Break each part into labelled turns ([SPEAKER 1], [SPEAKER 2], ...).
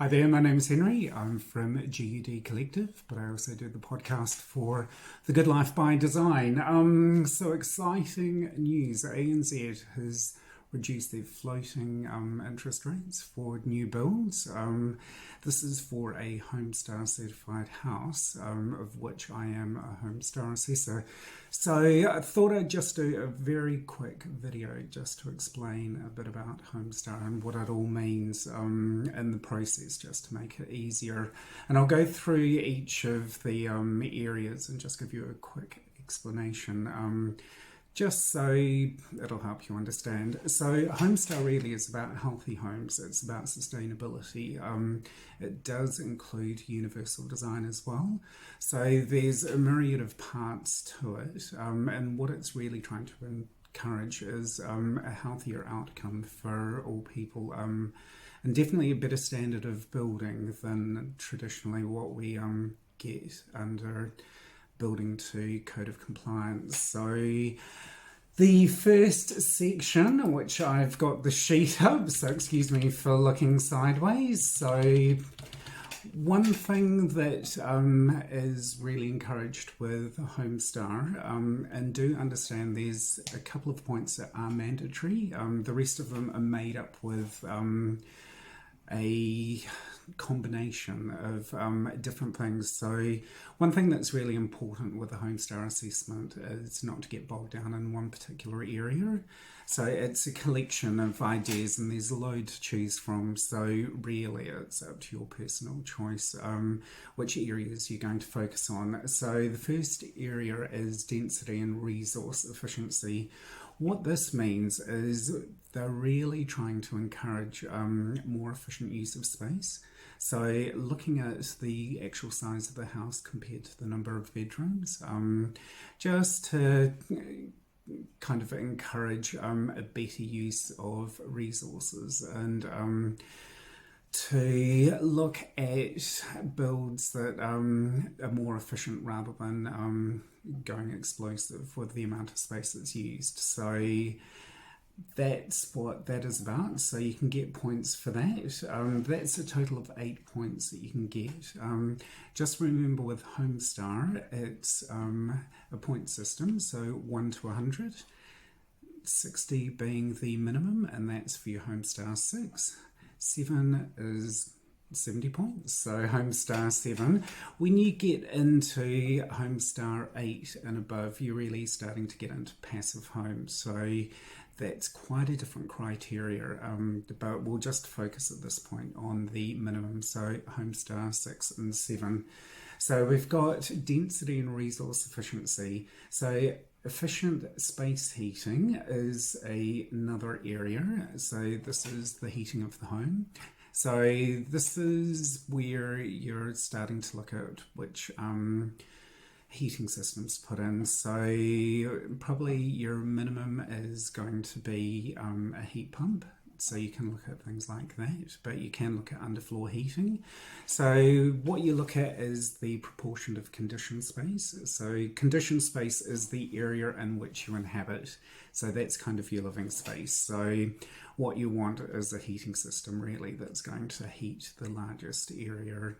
[SPEAKER 1] Hi there, my name's Henry. I'm from GUD Collective, but I also do the podcast for The Good Life by Design. So exciting news. ANZ has reduced their floating interest rates for new builds. This is for a Homestar Certified house, of which I am a Homestar assessor. So I thought I'd just do a very quick video just to explain a bit about Homestar and what it all means in the process, just to make it easier. And I'll go through each of the areas and just give you a quick explanation. Just so it'll help you understand. So Homestar really is about healthy homes. It's about sustainability. It does include universal design as well. So there's a myriad of parts to it. And what it's really trying to encourage is a healthier outcome for all people. And definitely a better standard of building than traditionally what we get under building to code of compliance. So the first section, which I've got the sheet up, so excuse me for looking sideways. So one thing that is really encouraged with Homestar, and do understand there's a couple of points that are mandatory. The rest of them are made up with a combination of different things. So one thing that's really important with the Homestar assessment is not to get bogged down in one particular area. So it's a collection of ideas and there's a load to choose from. So really it's up to your personal choice which areas you're going to focus on. So the first area is density and resource efficiency. What this means is they're really trying to encourage more efficient use of space. So looking at the actual size of the house compared to the number of bedrooms, just to kind of encourage a better use of resources and to look at builds that are more efficient rather than going explosive with the amount of space that's used. So that's what that is about. So you can get points for that. That's a total of 8 points that you can get. Just remember with Homestar, it's a point system, so 1 to 100, 60 being the minimum, and that's for your Homestar 6. 7 is 70 points, so Homestar 7. When you get into Homestar 8 and above, you're really starting to get into passive homes. So that's quite a different criteria, but we'll just focus at this point on the minimum, so Homestar 6 and 7. So we've got density and resource efficiency. So efficient space heating is another area. So this is the heating of the home. So this is where you're starting to look at which heating systems to put in. So probably your minimum is going to be a heat pump. So you can look at things like that, but you can look at underfloor heating. So what you look at is the proportion of conditioned space. So conditioned space is the area in which you inhabit. So that's kind of your living space. So what you want is a heating system really that's going to heat the largest area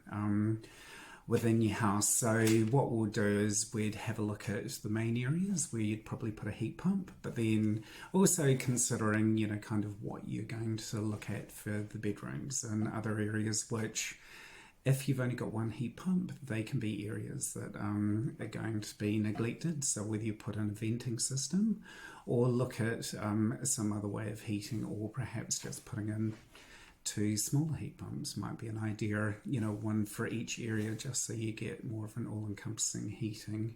[SPEAKER 1] within your house. So what we'll do is we'd have a look at the main areas where you'd probably put a heat pump, but then also considering, you know, kind of what you're going to look at for the bedrooms and other areas, which if you've only got one heat pump, they can be areas that are going to be neglected. So whether you put in a venting system or look at some other way of heating, or perhaps just putting in 2 smaller heat pumps might be an idea, you know, one for each area, just so you get more of an all-encompassing heating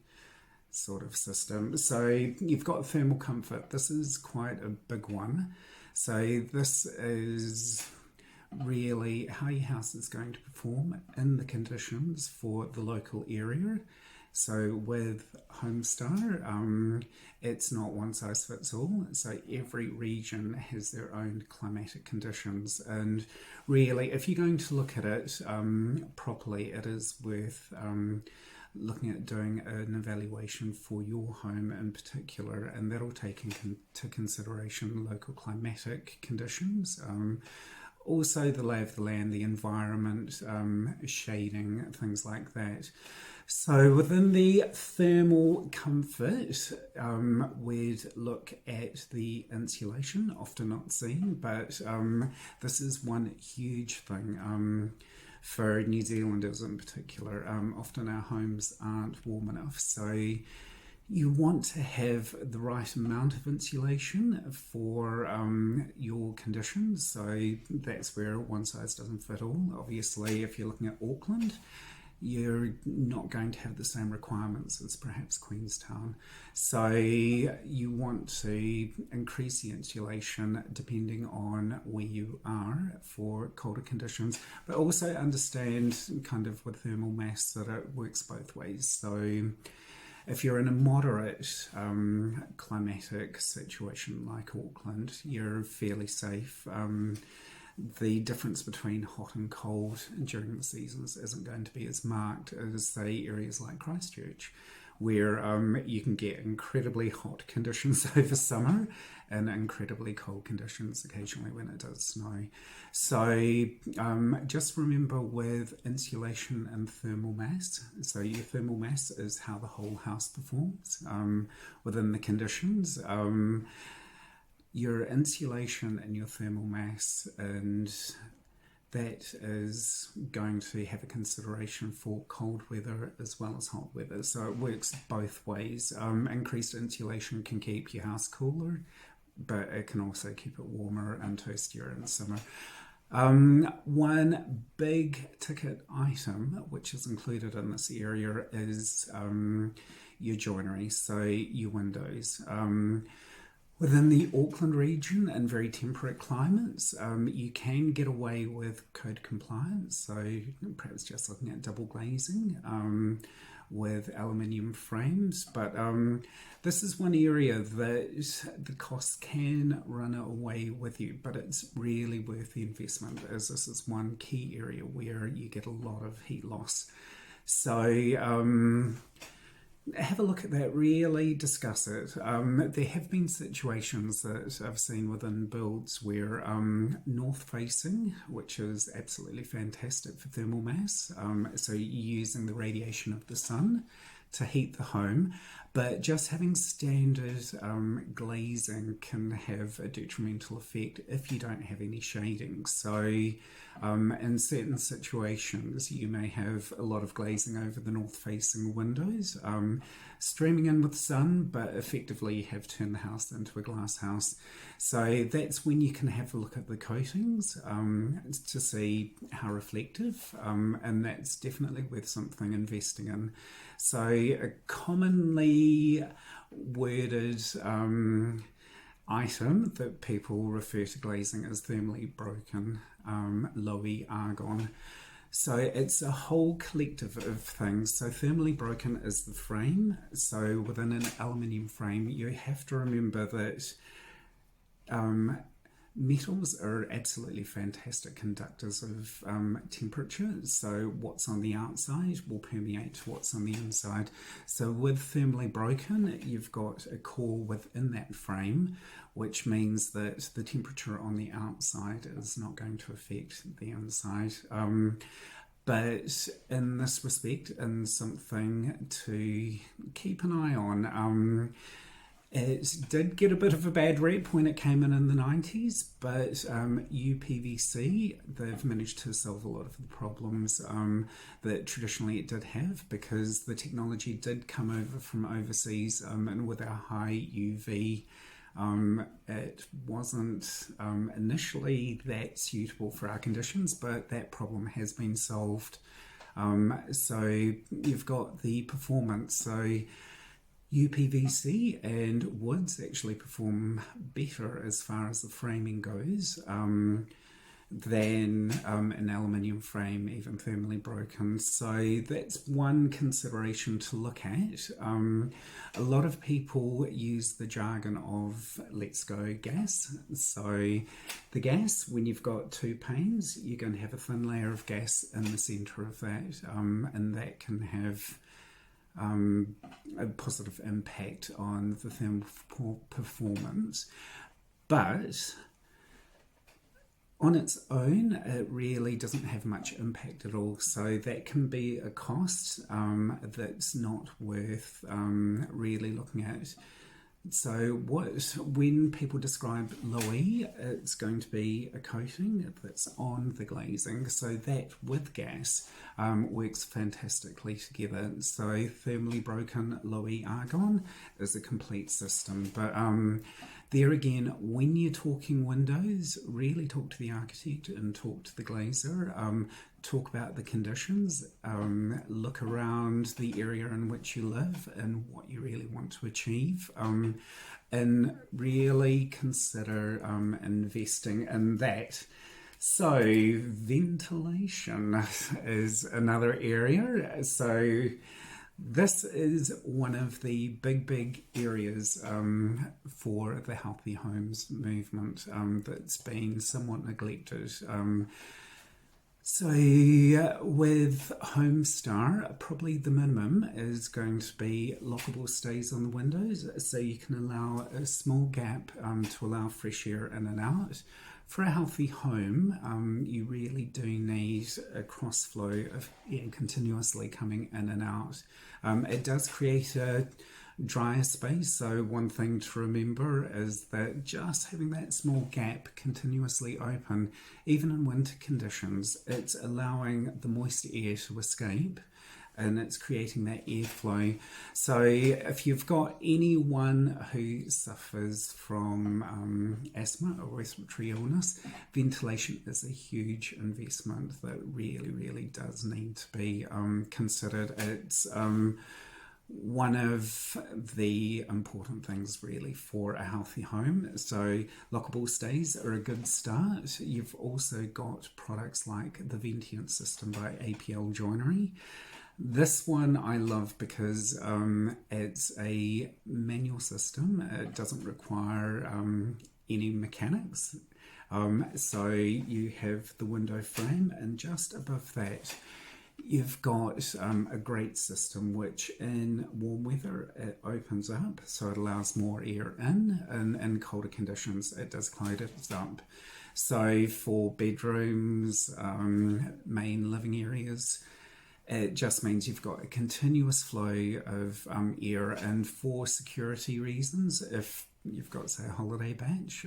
[SPEAKER 1] sort of system. So you've got thermal comfort. This is quite a big one. So this is really how your house is going to perform in the conditions for the local area. So with Homestar, it's not one size fits all. So every region has their own climatic conditions, and really, if you're going to look at it properly, it is worth looking at doing an evaluation for your home in particular, and that'll take into consideration local climatic conditions. also the lay of the land, the environment, shading, things like that. So within the thermal comfort, we'd look at the insulation, often not seen, but this is one huge thing for New Zealanders in particular. Often our homes aren't warm enough, so you want to have the right amount of insulation for your conditions. So that's where one size doesn't fit all. Obviously, if you're looking at Auckland, you're not going to have the same requirements as perhaps Queenstown. So you want to increase the insulation depending on where you are for colder conditions, but also understand kind of with thermal mass that it works both ways. So if you're in a moderate climatic situation like Auckland, you're fairly safe. The difference between hot and cold during the seasons isn't going to be as marked as, say, areas like Christchurch, where you can get incredibly hot conditions over summer and incredibly cold conditions occasionally when it does snow. So just remember with insulation and thermal mass, so your thermal mass is how the whole house performs within the conditions. Your insulation and your thermal mass, and that is going to have a consideration for cold weather as well as hot weather. So it works both ways. Increased insulation can keep your house cooler, but it can also keep it warmer and toastier in summer. One big ticket item which is included in this area is your joinery, so your windows. Within the Auckland region and very temperate climates, you can get away with code compliance, so perhaps just looking at double glazing with aluminium frames, but this is one area that the costs can run away with you, but it's really worth the investment, as this is one key area where you get a lot of heat loss. So have a look at that, really discuss it. There have been situations that I've seen within builds where north facing, which is absolutely fantastic for thermal mass, so you're using the radiation of the sun to heat the home, but just having standard glazing can have a detrimental effect if you don't have any shading. So in certain situations you may have a lot of glazing over the north facing windows, streaming in with sun, but effectively you have turned the house into a glass house. So that's when you can have a look at the coatings to see how reflective, and that's definitely worth something investing in. So a commonly worded item that people refer to glazing as thermally broken, lowy argon. So it's a whole collective of things. So thermally broken is the frame. So within an aluminium frame, you have to remember that metals are absolutely fantastic conductors of temperature. So what's on the outside will permeate to what's on the inside. So with thermally broken, you've got a core within that frame, which means that the temperature on the outside is not going to affect the inside. But in this respect, and something to keep an eye on, it did get a bit of a bad rep when it came in the 90s, but UPVC, they've managed to solve a lot of the problems that traditionally it did have, because the technology did come over from overseas, and with our high UV, it wasn't initially that suitable for our conditions, but that problem has been solved. So you've got the performance. So UPVC and woods actually perform better as far as the framing goes than an aluminium frame, even thermally broken. So that's one consideration to look at. A lot of people use the jargon of let's go gas. So the gas, when you've got two panes, you're going to have a thin layer of gas in the centre of that, and that can have a positive impact on the thermal performance. But on its own, it really doesn't have much impact at all. So that can be a cost that's not worth really looking at. So when people describe Louis, it's going to be a coating that's on the glazing. So that with gas works fantastically together. So thermally broken Louis argon is a complete system. But there again, when you're talking windows, really talk to the architect and talk to the glazer. Talk about the conditions, look around the area in which you live and what you really want to achieve, and really consider investing in that. So ventilation is another area. So this is one of the big areas for the healthy homes movement that's been somewhat neglected. So with Homestar, probably the minimum is going to be lockable stays on the windows, so you can allow a small gap to allow fresh air in and out. For a healthy home, you really do need a cross flow of air continuously coming in and out. It does create a drier space, so one thing to remember is that just having that small gap continuously open, even in winter conditions, it's allowing the moist air to escape and it's creating that airflow. So if you've got anyone who suffers from asthma or respiratory illness, ventilation is a huge investment that really does need to be considered. It's one of the important things really for a healthy home. So lockable stays are a good start. You've also got products like the Ventient system by APL Joinery. This one I love because it's a manual system. It doesn't require any mechanics. So you have the window frame, and just above that you've got a grate system which in warm weather it opens up, so it allows more air in, and in colder conditions it does close it up. So for bedrooms, main living areas, it just means you've got a continuous flow of air, and for security reasons, if you've got, say, a holiday batch,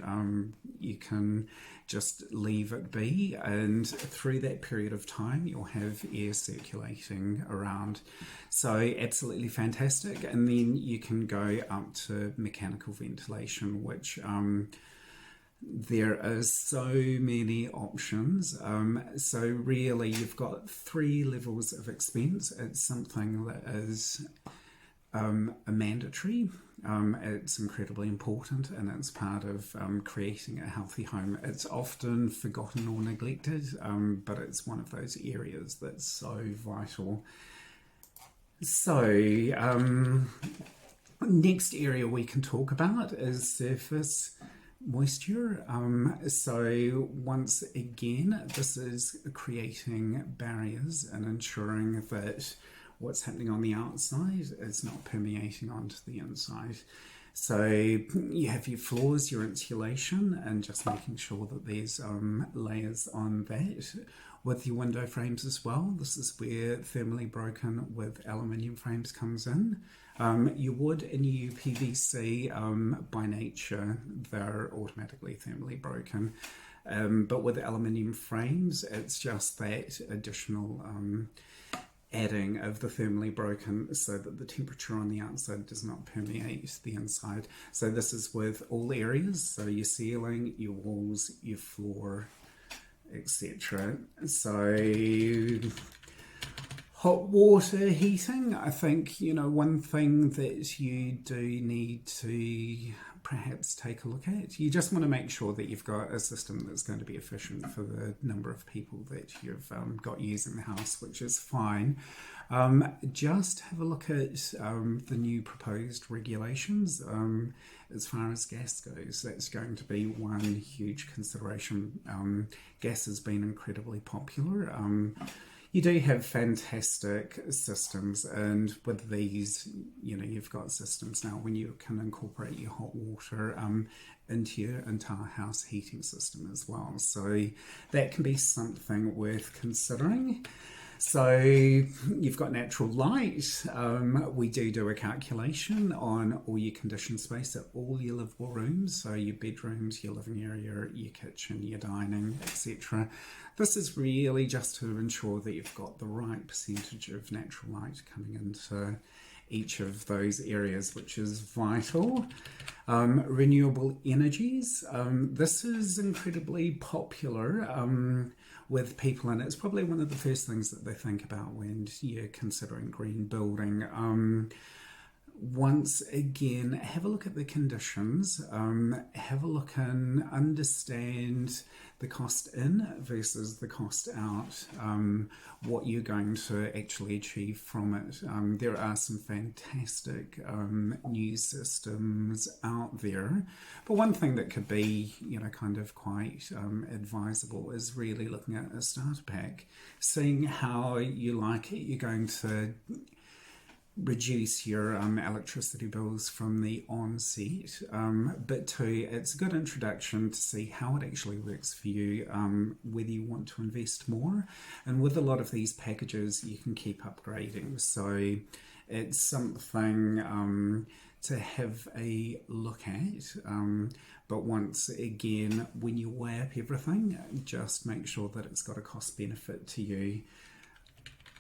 [SPEAKER 1] you can just leave it be, and through that period of time you'll have air circulating around. So absolutely fantastic. And then you can go up to mechanical ventilation, which there are so many options. So really you've got 3 levels of expense. It's something that is a mandatory. It's incredibly important, and it's part of creating a healthy home. It's often forgotten or neglected, but it's one of those areas that's so vital. So next area we can talk about is surface moisture. So once again, this is creating barriers and ensuring that what's happening on the outside is not permeating onto the inside. So you have your floors, your insulation, and just making sure that there's layers on that. With your window frames as well, this is where thermally broken with aluminium frames comes in. Your wood and your UPVC, by nature, they're automatically thermally broken. But with aluminium frames, it's just that additional adding of the thermally broken so that the temperature on the outside does not permeate the inside. So this is with all areas, so your ceiling, your walls, your floor, etc. So hot water heating, I think, one thing that you do need to perhaps take a look at, you just want to make sure that you've got a system that's going to be efficient for the number of people that you've got using the house, which is fine. Just have a look at the new proposed regulations as far as gas goes. That's going to be one huge consideration. Gas has been incredibly popular. You do have fantastic systems, and with these, you've got systems now when you can incorporate your hot water into your entire house heating system as well. So that can be something worth considering. So you've got natural light. We do a calculation on all your conditioned space at all your livable rooms, so your bedrooms, your living area, your kitchen, your dining, etc. This is really just to ensure that you've got the right percentage of natural light coming into each of those areas, which is vital. Renewable energies. This is incredibly popular with people, and it's probably one of the first things that they think about when you're considering green building. Once again, have a look at the conditions, have a look and understand the cost in versus the cost out, what you're going to actually achieve from it. There are some fantastic new systems out there, but one thing that could be, kind of quite advisable is really looking at a starter pack, seeing how you like it. You're going to reduce your electricity bills from the onset, but two, it's a good introduction to see how it actually works for you, whether you want to invest more. And with a lot of these packages, you can keep upgrading, so it's something to have a look at. But once again, when you weigh up everything, just make sure that it's got a cost benefit to you.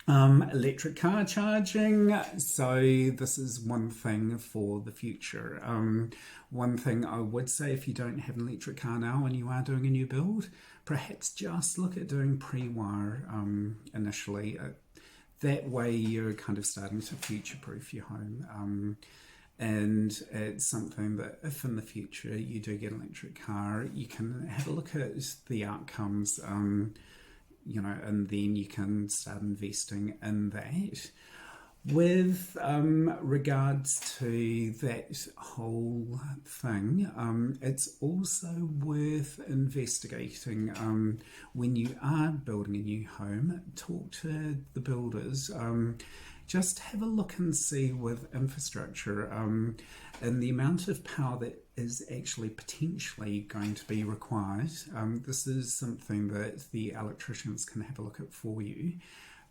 [SPEAKER 1] Electric car charging. So this is one thing for the future. One thing I would say, if you don't have an electric car now and you are doing a new build, perhaps just look at doing pre-wire initially. That way you're kind of starting to future-proof your home. And it's something that if in the future you do get an electric car, you can have a look at the outcomes, and then you can start investing in that. With regards to that whole thing, it's also worth investigating when you are building a new home. Talk to the builders. Just have a look and see with infrastructure and the amount of power that is actually potentially going to be required. This is something that the electricians can have a look at for you,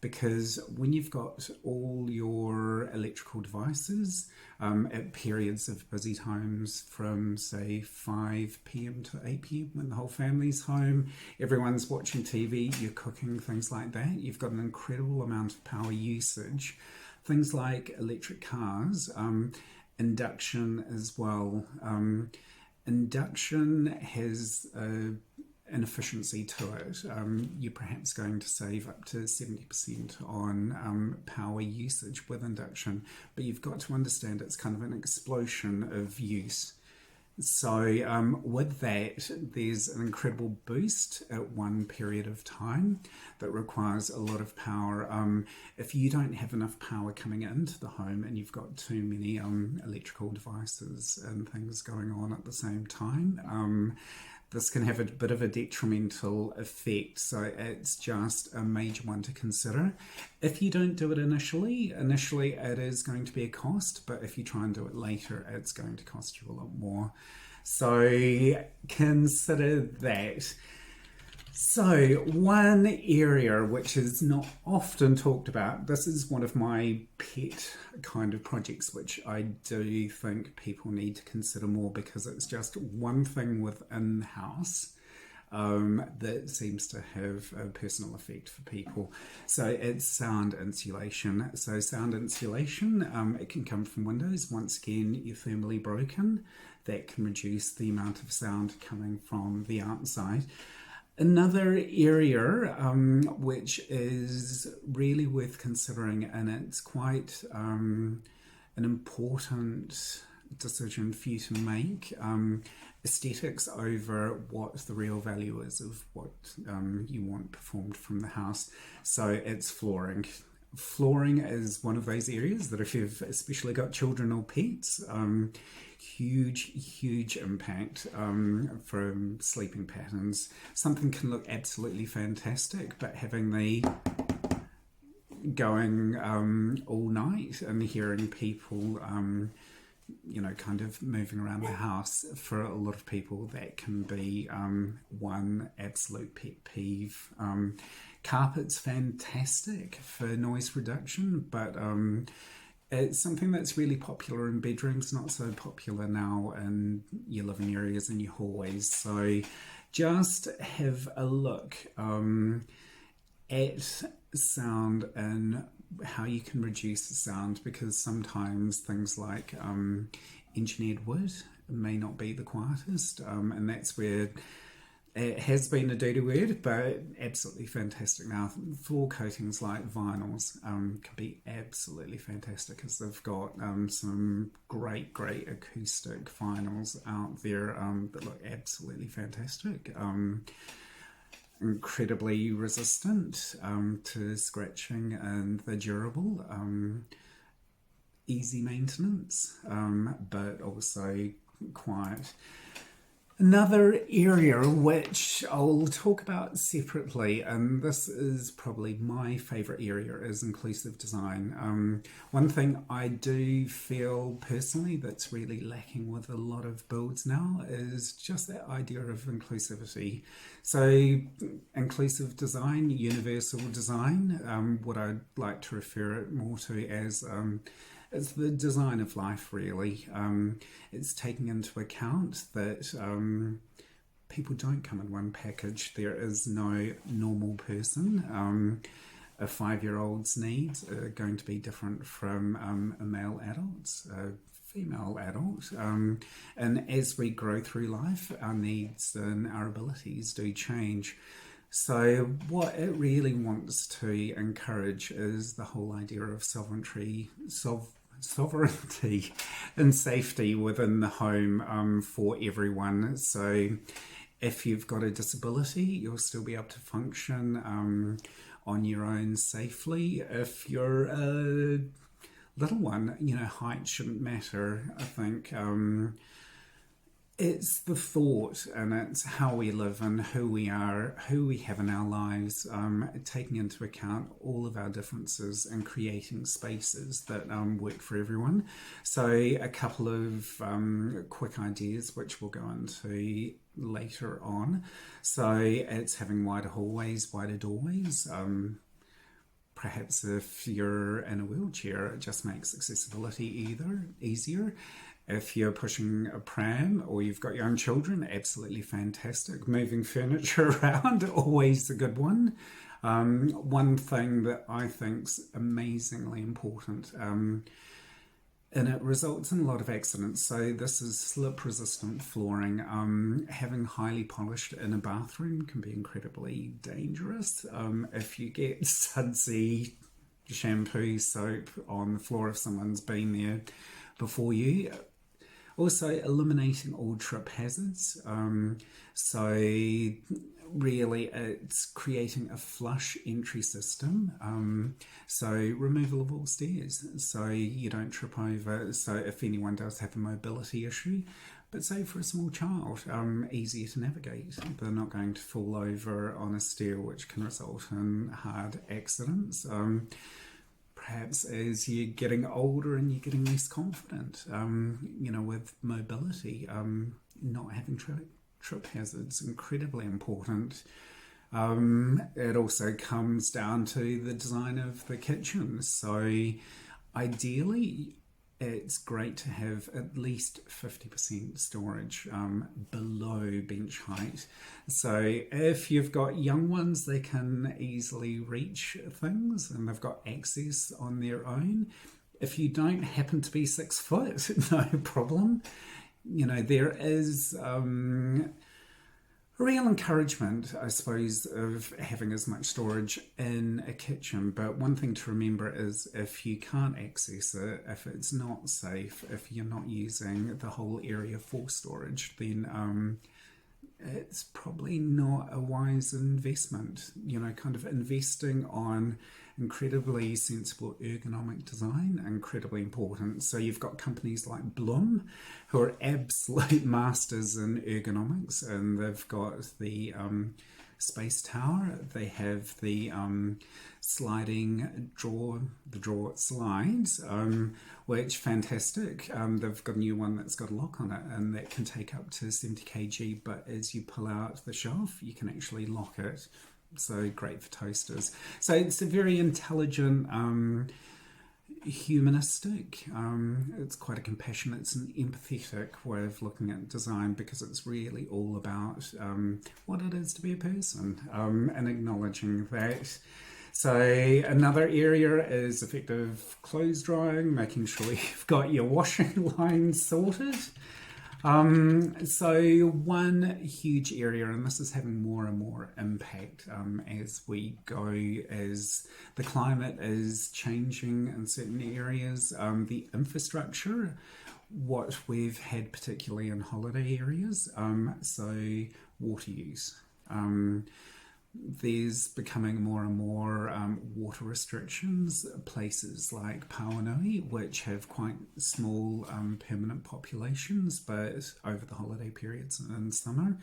[SPEAKER 1] because when you've got all your electrical devices at periods of busy times from say 5 p.m. to 8 p.m. when the whole family's home, everyone's watching TV, you're cooking, things like that, you've got an incredible amount of power usage. Things like electric cars, induction as well. Induction has an efficiency to it. You're perhaps going to save up to 70% on power usage with induction, but you've got to understand it's kind of an explosion of use. So with that, there's an incredible boost at one period of time that requires a lot of power. If you don't have enough power coming into the home and you've got too many electrical devices and things going on at the same time, this can have a bit of a detrimental effect. So it's just a major one to consider. If you don't do it initially it is going to be a cost, but if you try and do it later, it's going to cost you a lot more. So consider that. So one area which is not often talked about, this is one of my pet kind of projects which I do think people need to consider more, because it's just one thing within the house that seems to have a personal effect for people. So it's sound insulation. So sound insulation, it can come from windows. Once again, you're thermally broken. That can reduce the amount of sound coming from the outside. Another area which is really worth considering, and it's quite an important decision for you to make, aesthetics over what the real value is of what you want performed from the house. So it's flooring. Flooring is one of those areas that if you've especially got children or pets, huge impact from sleeping patterns. Something can look absolutely fantastic, but having the going all night and hearing people, kind of moving around the house. For a lot of people, that can be one absolute pet peeve. Carpet's fantastic for noise reduction, but it's something that's really popular in bedrooms, not so popular now in your living areas and your hallways. So just have a look at sound and how you can reduce the sound, because sometimes things like engineered wood may not be the quietest, and that's where it has been a dirty word, but absolutely fantastic now. Floor coatings like vinyls can be absolutely fantastic, because they've got some great acoustic vinyls out there that look absolutely fantastic. Incredibly resistant to scratching, and they're durable, easy maintenance, but also quiet. Another area which I'll talk about separately, and this is probably my favourite area, is inclusive design. One thing I do feel personally that's really lacking with a lot of builds now is just that idea of inclusivity. So inclusive design, universal design, what I'd like to refer it more to as it's the design of life, really. It's taking into account that people don't come in one package. There is no normal person. A 5-year-old's needs are going to be different from a male adult's, a female adult. And as we grow through life, our needs and our abilities do change. So what it really wants to encourage is the whole idea of sovereignty and safety within the home for everyone. So if you've got a disability, you'll still be able to function on your own safely. If you're a little one, height shouldn't matter. I think it's the thought, and it's how we live and who we are, who we have in our lives, taking into account all of our differences and creating spaces that work for everyone. So a couple of quick ideas which we'll go into later on. So it's having wider hallways, wider doorways. Perhaps if you're in a wheelchair, it just makes accessibility easier. If you're pushing a pram or you've got young children, absolutely fantastic. Moving furniture around, always a good one. One thing that I think's amazingly important, and it results in a lot of accidents. So this is slip-resistant flooring. Having highly polished in a bathroom can be incredibly dangerous. If you get sudsy shampoo, soap on the floor if someone's been there before you. Also, eliminating all trip hazards. So really it's creating a flush entry system. So removal of all stairs, so you don't trip over. So if anyone does have a mobility issue, but say for a small child, easier to navigate. They're not going to fall over on a stair, which can result in hard accidents. Perhaps as you're getting older and you're getting less confident, with mobility, not having trip hazards, incredibly important. It also comes down to the design of the kitchen. So ideally, it's great to have at least 50% storage below bench height. So if you've got young ones, they can easily reach things and they've got access on their own. If you don't happen to be 6 foot, no problem. There is real encouragement, I suppose, of having as much storage in a kitchen. But one thing to remember is if you can't access it, if it's not safe, if you're not using the whole area for storage, then it's probably not a wise investment. Kind of investing on incredibly sensible ergonomic design, incredibly important. So you've got companies like Bloom, who are absolute masters in ergonomics, and they've got the space tower. They have the sliding drawer, the drawer slides, which fantastic. They've got a new one that's got a lock on it, and that can take up to 70 kg, but as you pull out the shelf, you can actually lock it. So great for toasters. So it's a very intelligent, humanistic, it's quite a compassionate, it's an empathetic way of looking at design, because it's really all about what it is to be a person, and acknowledging that. So another area is effective clothes drying, making sure you've got your washing line sorted. So one huge area, and this is having more and more impact as we go, as the climate is changing in certain areas, the infrastructure, what we've had particularly in holiday areas, so water use. There's becoming more and more water restrictions. Places like Pauanui, which have quite small permanent populations, but over the holiday periods and in summer,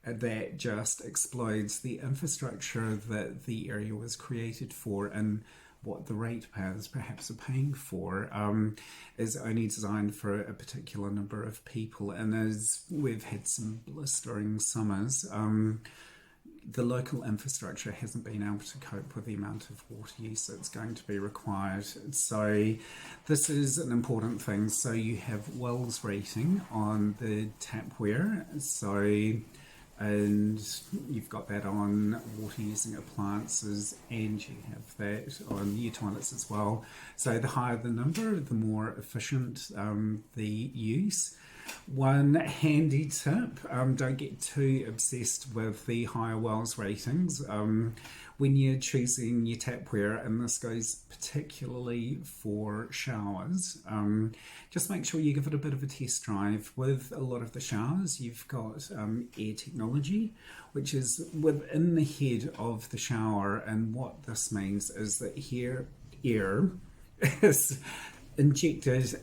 [SPEAKER 1] that just explodes. The infrastructure that the area was created for and what the ratepayers perhaps are paying for is only designed for a particular number of people. And as we've had some blistering summers, the local infrastructure hasn't been able to cope with the amount of water use that's going to be required. So this is an important thing. So you have WELS rating on the tapware, and you've got that on water using appliances, and you have that on your toilets as well. So the higher the number, the more efficient the use. One handy tip, don't get too obsessed with the higher WELS ratings. When you're choosing your tapware, and this goes particularly for showers, just make sure you give it a bit of a test drive. With a lot of the showers, you've got air technology, which is within the head of the shower, and what this means is that here air is injected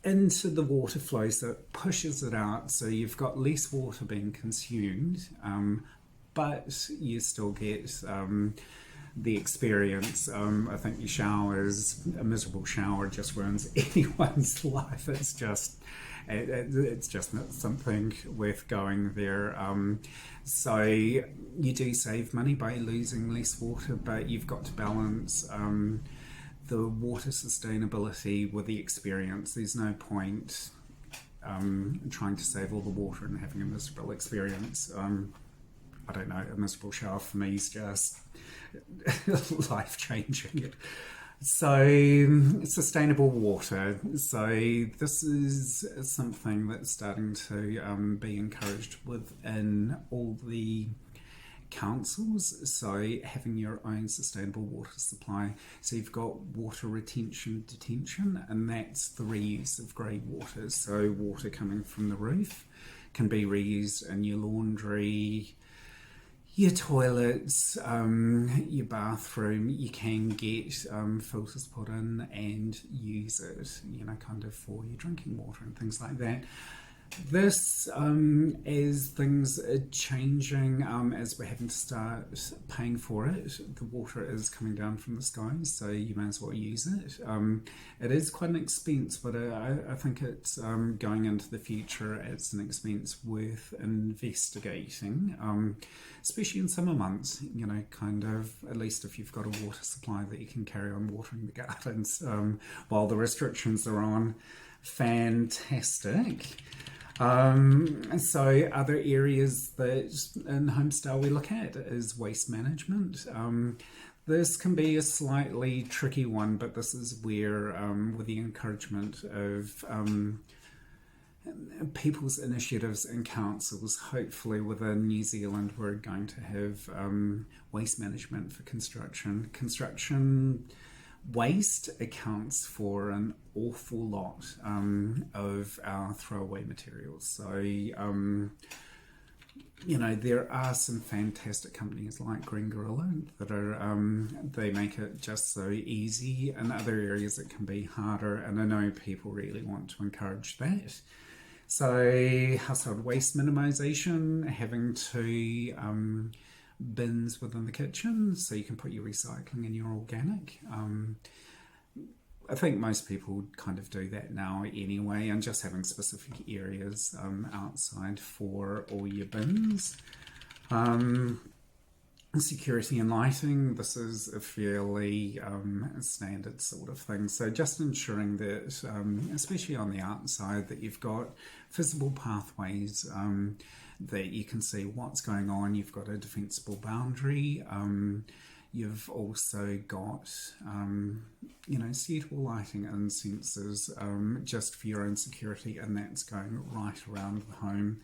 [SPEAKER 1] into the water flow, so it pushes it out, so you've got less water being consumed, but you still get the experience. I think your showers, a miserable shower just ruins anyone's life. It's just not something worth going there. So you do save money by losing less water, but you've got to balance the water sustainability with the experience. There's no point trying to save all the water and having a miserable experience. I don't know, a miserable shower for me is just life-changing. So sustainable water. So this is something that's starting to be encouraged within all the councils, so having your own sustainable water supply. So you've got water retention, detention, and that's the reuse of grey water. So water coming from the roof can be reused in your laundry, your toilets, your bathroom. You can get filters put in and use it, kind of for your drinking water and things like that. This, as things are changing, as we're having to start paying for it, the water is coming down from the skies, so you may as well use it. It is quite an expense, but I think it's going into the future, it's an expense worth investigating, especially in summer months, kind of, at least if you've got a water supply that you can carry on watering the gardens while the restrictions are on. Fantastic. So other areas that in Homestar we look at is waste management. This can be a slightly tricky one, but this is where, with the encouragement of people's initiatives and councils, hopefully within New Zealand we're going to have waste management for construction. Construction waste accounts for an awful lot of our throwaway materials. So, there are some fantastic companies like Green Gorilla that are, they make it just so easy. In other areas it can be harder, and I know people really want to encourage that. So household waste minimisation, having two bins within the kitchen so you can put your recycling and your organic. I think most people kind of do that now anyway, and just having specific areas outside for all your bins. Security and lighting, this is a fairly standard sort of thing. So just ensuring that, especially on the outside, that you've got visible pathways, that you can see what's going on. You've got a defensible boundary. You've also got, suitable lighting and sensors just for your own security, and that's going right around the home.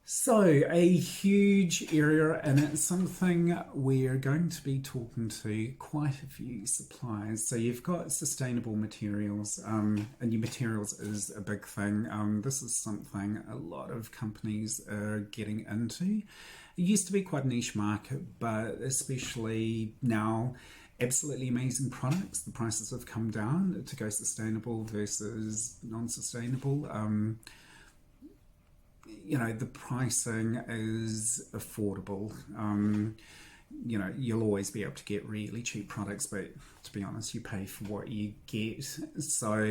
[SPEAKER 1] So, a huge area, and it's something we're going to be talking to quite a few suppliers. So you've got sustainable materials, and your materials is a big thing. This is something a lot of companies are getting into. It used to be quite a niche market, but especially now, absolutely amazing products. The prices have come down to go sustainable versus non-sustainable. The pricing is affordable. You'll always be able to get really cheap products, but to be honest, you pay for what you get. So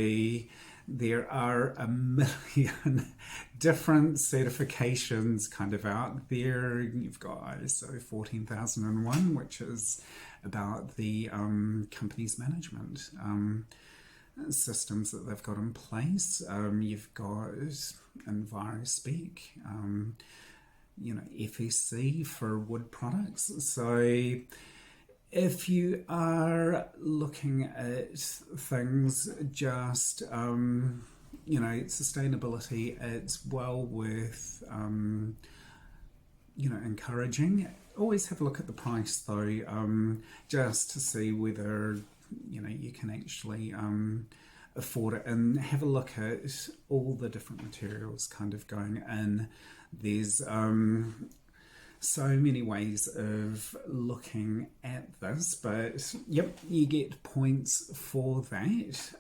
[SPEAKER 1] there are a million different certifications kind of out there. You've got ISO 14001, which is about the company's management systems that they've got in place. You've got EnviroSpeak, FSC for wood products. So if you are looking at things just, sustainability, it's well worth, encouraging. Always have a look at the price though, just to see whether you can actually afford it, and have a look at all the different materials kind of going in. There's so many ways of looking at this, but yep, you get points for that.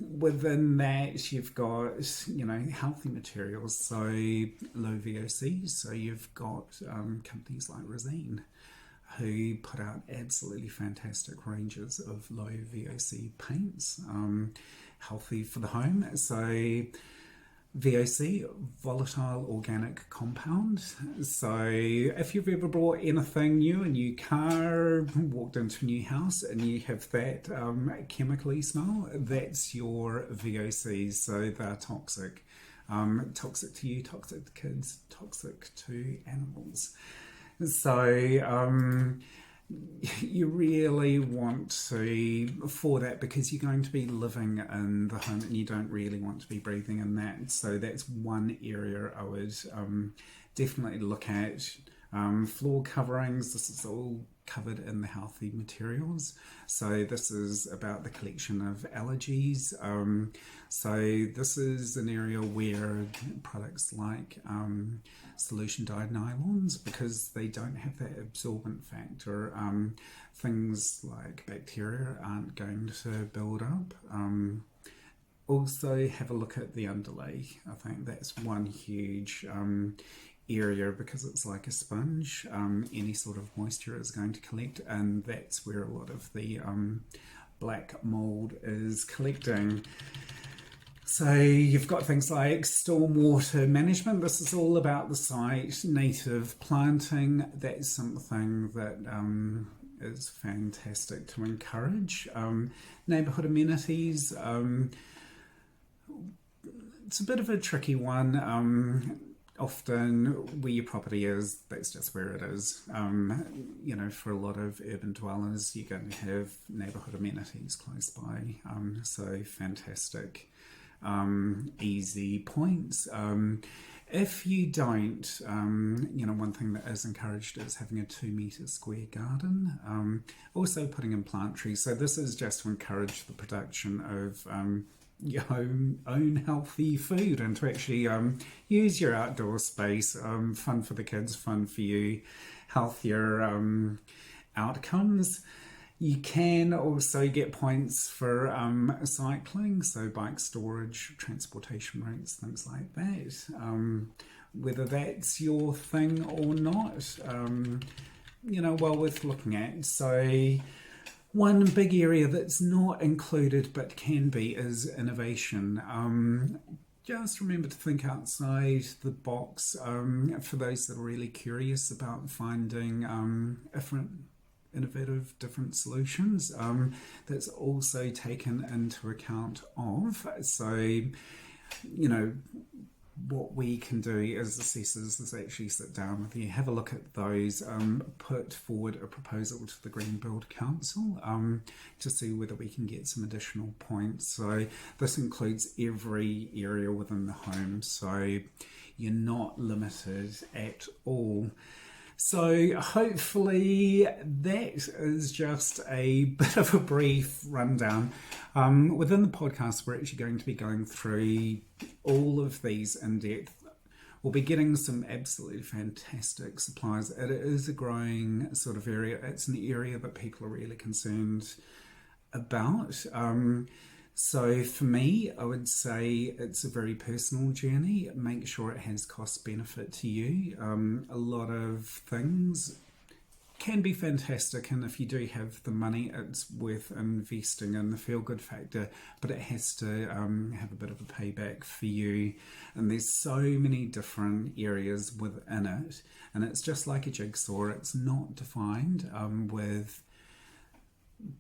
[SPEAKER 1] Within that, you've got, healthy materials, so low VOC. So you've got companies like Resine, who put out absolutely fantastic ranges of low VOC paints, healthy for the home. So VOC, volatile organic compound. So if you've ever bought anything new, a new car, walked into a new house, and you have that chemically smell, that's your VOCs. So they're toxic. Toxic to you, toxic to kids, toxic to animals. So you really want to, for that, because you're going to be living in the home and you don't really want to be breathing in that. So that's one area I would definitely look at. Floor coverings, this is all covered in the healthy materials. So this is about the collection of allergies. So this is an area where products like solution dyed nylons, because they don't have that absorbent factor, things like bacteria aren't going to build up. Also have a look at the underlay. I think that's one huge area, because it's like a sponge. Any sort of moisture is going to collect, and that's where a lot of the black mold is collecting. So you've got things like stormwater management. This is all about the site. Native planting, that's something that is fantastic to encourage. Neighbourhood amenities, it's a bit of a tricky one. Often where your property is, that's just where it is. For a lot of urban dwellers, you're going to have neighbourhood amenities close by. So fantastic. Easy points. If you don't, one thing that is encouraged is having a 2 metre square garden. Also putting in plant trees. So this is just to encourage the production of your own healthy food, and to actually use your outdoor space. Fun for the kids, fun for you, healthier outcomes. You can also get points for cycling, so bike storage, transportation routes, things like that. Whether that's your thing or not, well worth looking at. So one big area that's not included but can be is innovation. Just remember to think outside the box for those that are really curious about finding different solutions. That's also taken into account of. So, what we can do as assessors is actually sit down with you, have a look at those, put forward a proposal to the Green Build Council to see whether we can get some additional points. So this includes every area within the home, so you're not limited at all. So hopefully that is just a bit of a brief rundown. Within the podcast, we're actually going to be going through all of these in depth. We'll be getting some absolutely fantastic supplies. It is a growing sort of area. It's an area that people are really concerned about. So for me, I would say it's a very personal journey. Make sure it has cost benefit to you. A lot of things can be fantastic, and if you do have the money, it's worth investing in the feel-good factor, but it has to have a bit of a payback for you. And there's so many different areas within it, and it's just like a jigsaw. It's not defined with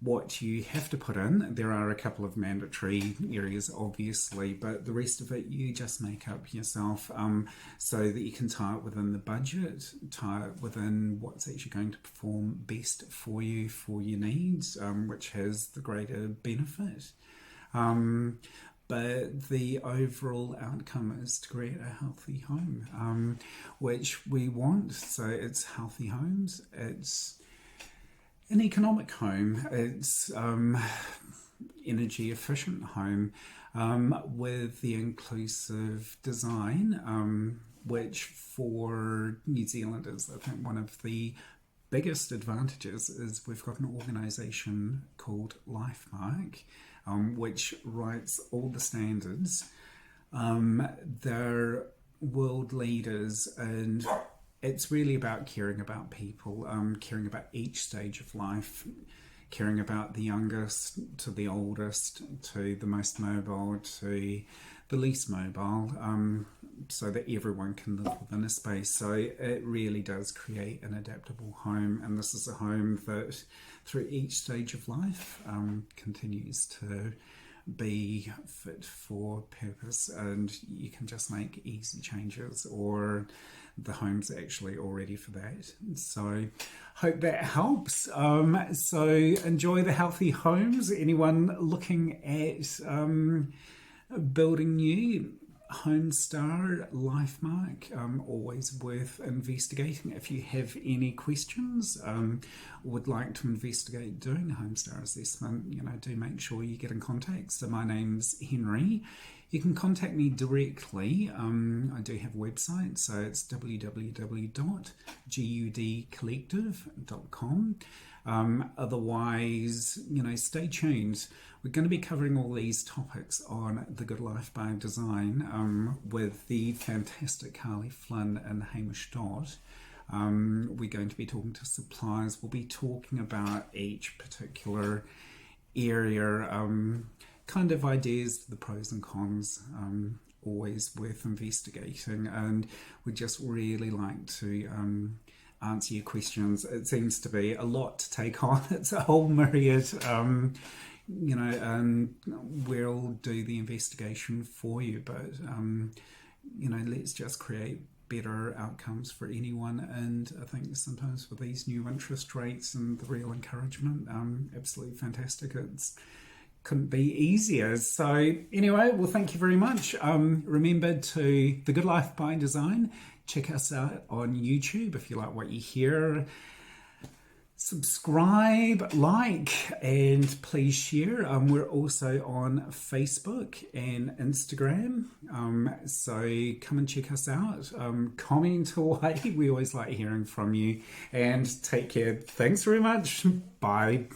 [SPEAKER 1] what you have to put in. There are a couple of mandatory areas, obviously, but the rest of it you just make up yourself, so that you can tie it within the budget, tie it within what's actually going to perform best for you, for your needs, which has the greater benefit. But the overall outcome is to create a healthy home, which we want. So it's healthy homes, it's an economic home, it's energy efficient home, with the inclusive design, which for New Zealanders, I think one of the biggest advantages is we've got an organisation called Lifemark, which writes all the standards. They're world leaders, and it's really about caring about people, caring about each stage of life, caring about the youngest to the oldest, to the most mobile, to the least mobile, so that everyone can live within a space. So it really does create an adaptable home, and this is a home that through each stage of life continues to be fit for purpose, and you can just make easy changes, or the home's actually all ready for that. So hope that helps. So enjoy the healthy homes. Anyone looking at building new, Homestar, Lifemark, always worth investigating. If you have any questions, would like to investigate doing a Homestar assessment, do make sure you get in contact. So my name's Henry. You can contact me directly. I do have a website, so it's www.gudcollective.com. Otherwise, stay tuned. We're going to be covering all these topics on The Good Life by Design with the fantastic Carly Flynn and Hamish Dodd. We're going to be talking to suppliers. We'll be talking about each particular area, kind of ideas, the pros and cons, always worth investigating. And we'd just really like to answer your questions. It seems to be a lot to take on. It's a whole myriad, and we'll do the investigation for you. But, let's just create better outcomes for anyone. And I think sometimes with these new interest rates and the real encouragement, absolutely fantastic. Couldn't be easier. So anyway, well, thank you very much. Remember to The Good Life by Design. Check us out on YouTube if you like what you hear. Subscribe, like, and please share. We're also on Facebook and Instagram. So come and check us out. Comment away. We always like hearing from you. And take care. Thanks very much. Bye.